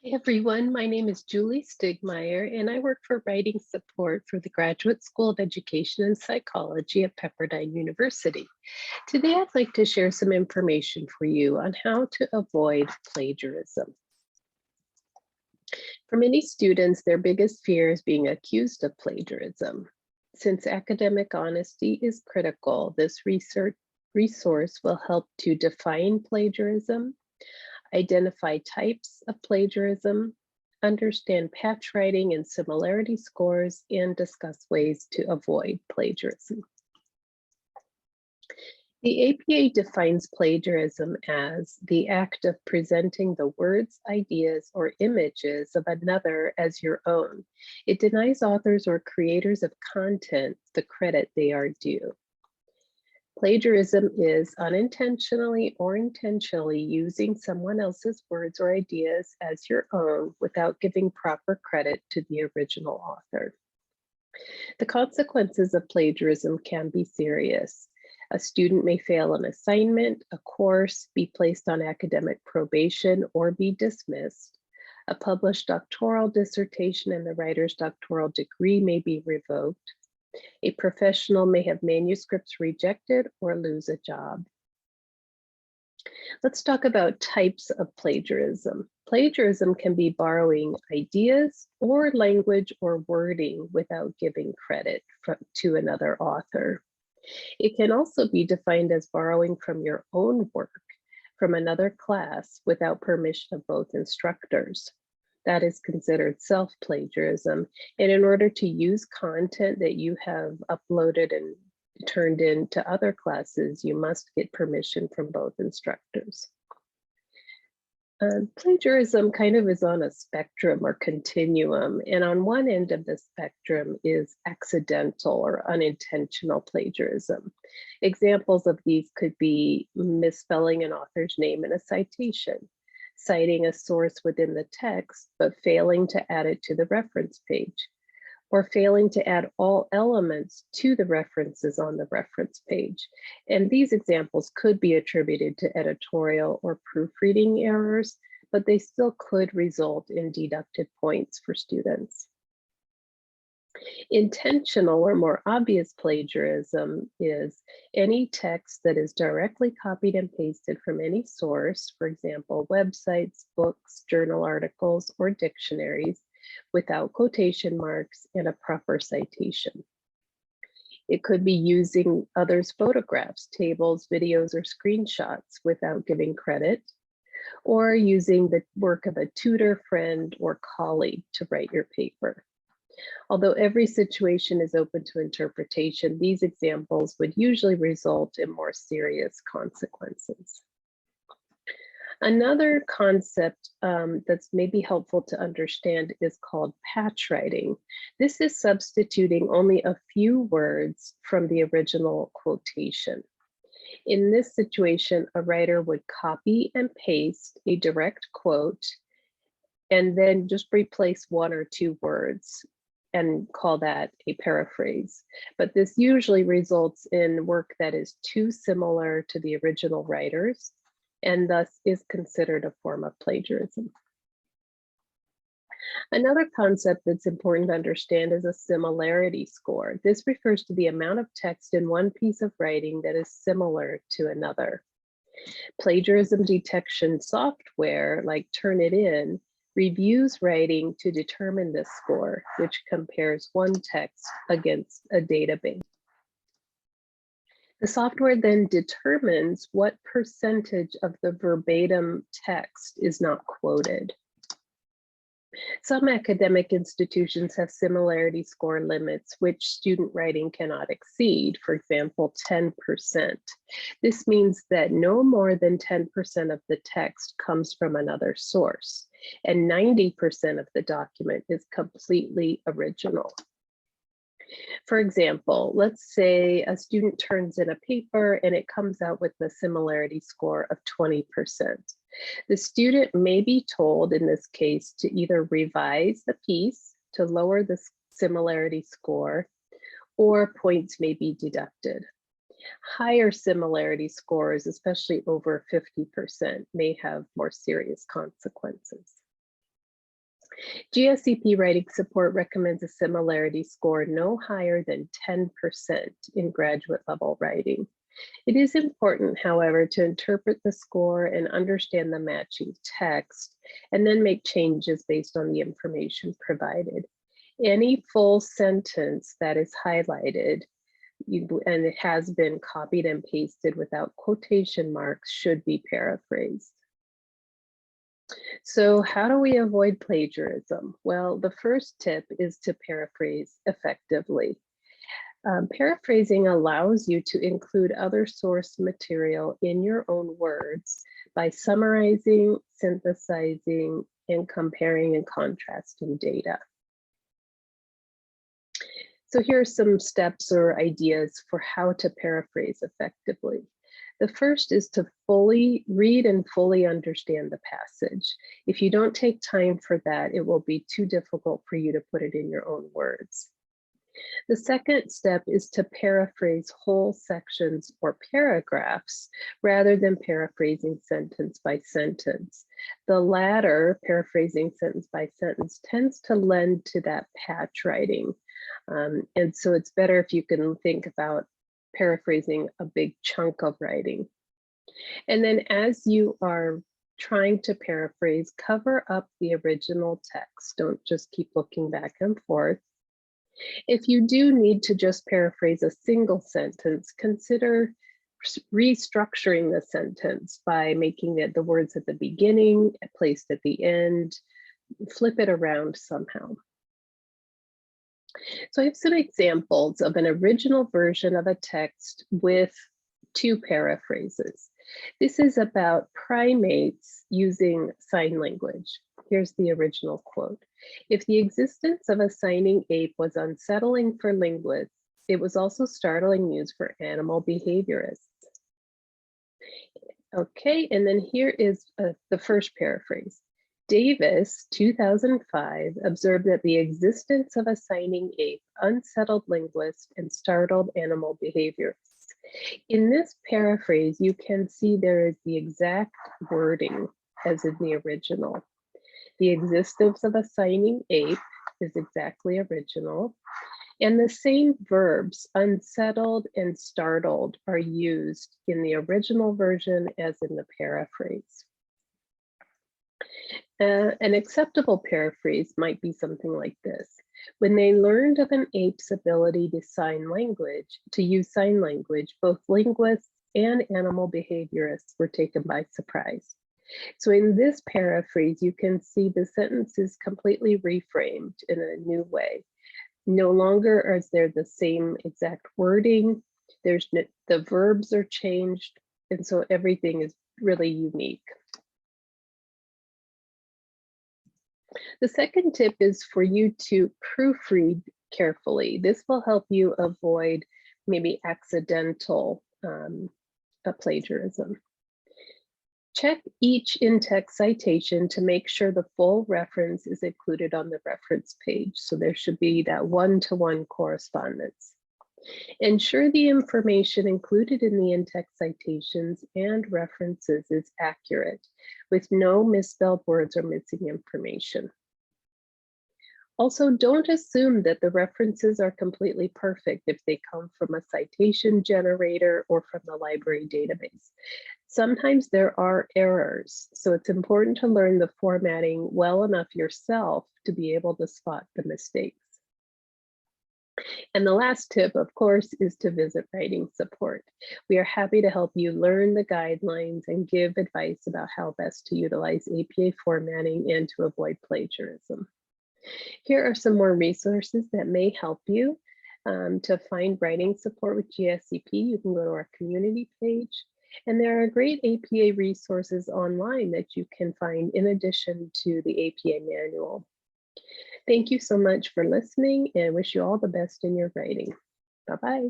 Hey everyone, my name is Julie Stigmeyer, and I work for writing support for the Graduate School of Education and Psychology at Pepperdine University. Today, I'd like to share some information for you on how to avoid plagiarism. For many students, their biggest fear is being accused of plagiarism. Since academic honesty is critical, this resource will help to define plagiarism, identify types of plagiarism, understand patchwriting and similarity scores, and discuss ways to avoid plagiarism. The APA defines plagiarism as the act of presenting the words, ideas, or images of another as your own. It denies authors or creators of content the credit they are due. Plagiarism is unintentionally or intentionally using someone else's words or ideas as your own without giving proper credit to the original author. The consequences of plagiarism can be serious. A student may fail an assignment, a course, be placed on academic probation, or be dismissed. A published doctoral dissertation and the writer's doctoral degree may be revoked. A professional may have manuscripts rejected or lose a job. Let's talk about types of plagiarism. Plagiarism can be borrowing ideas or language or wording without giving credit to another author. It can also be defined as borrowing from your own work from another class without permission of both instructors. That is considered self-plagiarism. And in order to use content that you have uploaded and turned into other classes, you must get permission from both instructors. Plagiarism kind of is on a spectrum or continuum, and on one end of the spectrum is accidental or unintentional plagiarism. Examples of these could be misspelling an author's name in a citation, citing a source within the text, but failing to add it to the reference page, or failing to add all elements to the references on the reference page. And these examples could be attributed to editorial or proofreading errors, but they still could result in deducted points for students. Intentional or more obvious plagiarism is any text that is directly copied and pasted from any source, for example, websites, books, journal articles, or dictionaries, without quotation marks and a proper citation. It could be using others' photographs, tables, videos, or screenshots without giving credit, or using the work of a tutor, friend, or colleague to write your paper. Although every situation is open to interpretation, these examples would usually result in more serious consequences. Another concept that's maybe helpful to understand is called patchwriting. This is substituting only a few words from the original quotation. In this situation, a writer would copy and paste a direct quote and then just replace one or two words and call that a paraphrase. But this usually results in work that is too similar to the original writers and thus is considered a form of plagiarism. Another concept that's important to understand is a similarity score. This refers to the amount of text in one piece of writing that is similar to another. Plagiarism detection software like Turnitin reviews writing to determine this score, which compares one text against a database. The software then determines what percentage of the verbatim text is not quoted. Some academic institutions have similarity score limits, which student writing cannot exceed, for example, 10%. This means that no more than 10% of the text comes from another source, and 90% of the document is completely original. For example, let's say a student turns in a paper and it comes out with a similarity score of 20%. The student may be told in this case to either revise the piece to lower the similarity score, or points may be deducted. Higher similarity scores, especially over 50%, may have more serious consequences. GSCP writing support recommends a similarity score no higher than 10% in graduate level writing. It is important, however, to interpret the score and understand the matching text, and then make changes based on the information provided. Any full sentence that is highlighted and it has been copied and pasted without quotation marks should be paraphrased. So how do we avoid plagiarism? Well, the first tip is to paraphrase effectively. Paraphrasing allows you to include other source material in your own words by summarizing, synthesizing, and comparing and contrasting data. So here are some steps or ideas for how to paraphrase effectively. The first is to fully read and fully understand the passage. If you don't take time for that, it will be too difficult for you to put it in your own words. The second step is to paraphrase whole sections or paragraphs rather than paraphrasing sentence by sentence. The latter, paraphrasing sentence by sentence, tends to lend to that patch writing. And so it's better if you can think about paraphrasing a big chunk of writing. And then as you are trying to paraphrase, cover up the original text. Don't just keep looking back and forth. If you do need to just paraphrase a single sentence, consider restructuring the sentence by making it the words at the beginning, placed at the end, flip it around somehow. So I have some examples of an original version of a text with 2 paraphrases. This is about primates using sign language. Here's the original quote. If the existence of a signing ape was unsettling for linguists, it was also startling news for animal behaviorists. Okay, and then here is the first paraphrase. Davis, 2005, observed that the existence of a signing ape unsettled linguists and startled animal behaviorists. In this paraphrase, you can see there is the exact wording as in the original. The existence of a signing ape is exactly original. And the same verbs, unsettled and startled, are used in the original version as in the paraphrase. An acceptable paraphrase might be something like this. When they learned of an ape's ability to use sign language, both linguists and animal behaviorists were taken by surprise. So in this paraphrase, you can see the sentence is completely reframed in a new way. No longer is there the same exact wording. The verbs are changed, and so everything is really unique. The second tip is for you to proofread carefully. This will help you avoid maybe accidental plagiarism. Check each in-text citation to make sure the full reference is included on the reference page. So there should be that one-to-one correspondence. Ensure the information included in the in-text citations and references is accurate, with no misspelled words or missing information. Also, don't assume that the references are completely perfect if they come from a citation generator or from the library database. Sometimes there are errors, so it's important to learn the formatting well enough yourself to be able to spot the mistakes. And the last tip, of course, is to visit writing support. We are happy to help you learn the guidelines and give advice about how best to utilize APA formatting and to avoid plagiarism. Here are some more resources that may help you to find writing support with GSCP. You can go to our community page, and there are great APA resources online that you can find in addition to the APA manual. Thank you so much for listening, and wish you all the best in your writing. Bye-bye.